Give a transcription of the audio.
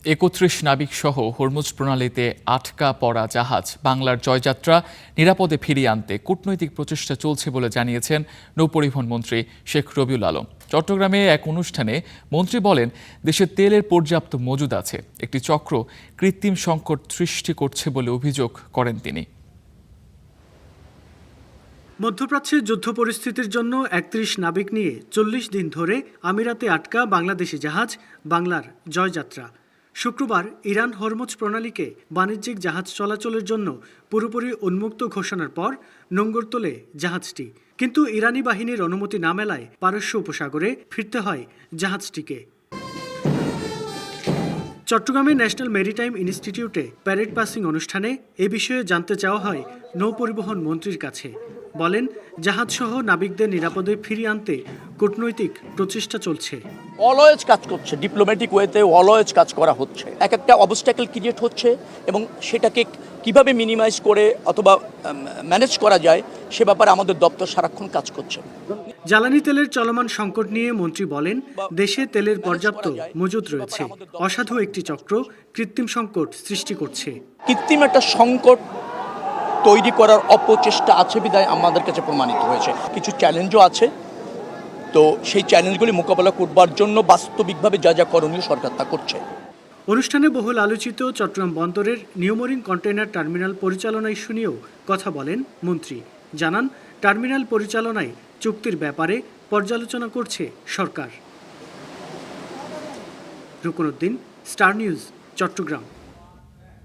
৩১ নাবিক সহ হরমুজ প্রণালীতে আটকা পড়া জাহাজ বাংলার জয়যাত্রা নিরাপদে ফিরিয়ে আনতে কূটনৈতিক প্রচেষ্টা চলছে বলে জানিয়েছেন নৌপরিবহন মন্ত্রী শেখ রবিউল আলম। চট্টগ্রামে এক অনুষ্ঠানে মন্ত্রী বলেন, দেশে তেলের পর্যাপ্ত মজুদ আছে, একটি চক্র কৃত্রিম সংকট সৃষ্টি করছে বলে অভিযোগ করেন তিনি। মধ্যপ্রাচ্যে যুদ্ধ পরিস্থিতির জন্য ৩১ নাবিক নিয়ে ৪০ দিন ধরে আমিরাতে আটকা বাংলাদেশি জাহাজ বাংলার জয়যাত্রা শুক্রবার ইরান হরমুজ প্রণালীকে বাণিজ্যিক জাহাজ চলাচলের জন্য পুরোপুরি উন্মুক্ত ঘোষণার পর নোঙর তোলে জাহাজটি। কিন্তু ইরানি বাহিনীর অনুমতি না মেলায় পারস্য উপসাগরে ফিরতে হয় জাহাজটিকে। চট্টগ্রামে ন্যাশনাল মেরিটাইম ইনস্টিটিউটে প্যারেড পাসিং অনুষ্ঠানে এ বিষয়ে জানতে চাওয়া হয় নৌপরিবহন মন্ত্রীর কাছে। বলেন, জাহাজসহ নাবিকদের নিরাপদে ফিরিয়ে আনতে কূটনৈতিক প্রচেষ্টা চলছে। অলওয়েজ কাজ করছে, ডিপ্লোম্যাটিক ওয়েতে অলওয়েজ কাজ করা হচ্ছে। এক একটা অবস্ট্যাকল ক্রিয়েট হচ্ছে এবং সেটাকে কিভাবে মিনিমাইজ করে অথবা ম্যানেজ করা যায় সে ব্যাপারে আমাদের দপ্তর সারাক্ষণ কাজ করছে। জ্বালানি তেলের চলমান সংকট নিয়ে মন্ত্রী বলেন, দেশে তেলের পর্যাপ্ত মজুদ রয়েছে, অসাধু একটি চক্র কৃত্রিম সংকট সৃষ্টি করছে। কৃত্রিম একটা সংকট তৈরি করার অপচেষ্টা আছে বিধায় আমাদের কাছে প্রমাণিত হয়েছে। কিছু চ্যালেঞ্জও আছে, তো সেই চ্যালেঞ্জগুলি মোকাবেলা করবার জন্য বাস্তবিকভাবে যা যা করণীয় সরকার তা করছে। অনুষ্ঠানে বহুল আলোচিত চট্টগ্রাম বন্দরের নিউমোরিং কন্টেইনার টার্মিনাল পরিচালনা ইস্যু নিয়েও কথা বলেন মন্ত্রী। জানান, টার্মিনাল পরিচালনায় চুক্তির ব্যাপারে পর্যালোচনা করছে সরকার। রুকনউদ্দিন, স্টার নিউজ, চট্টগ্রাম।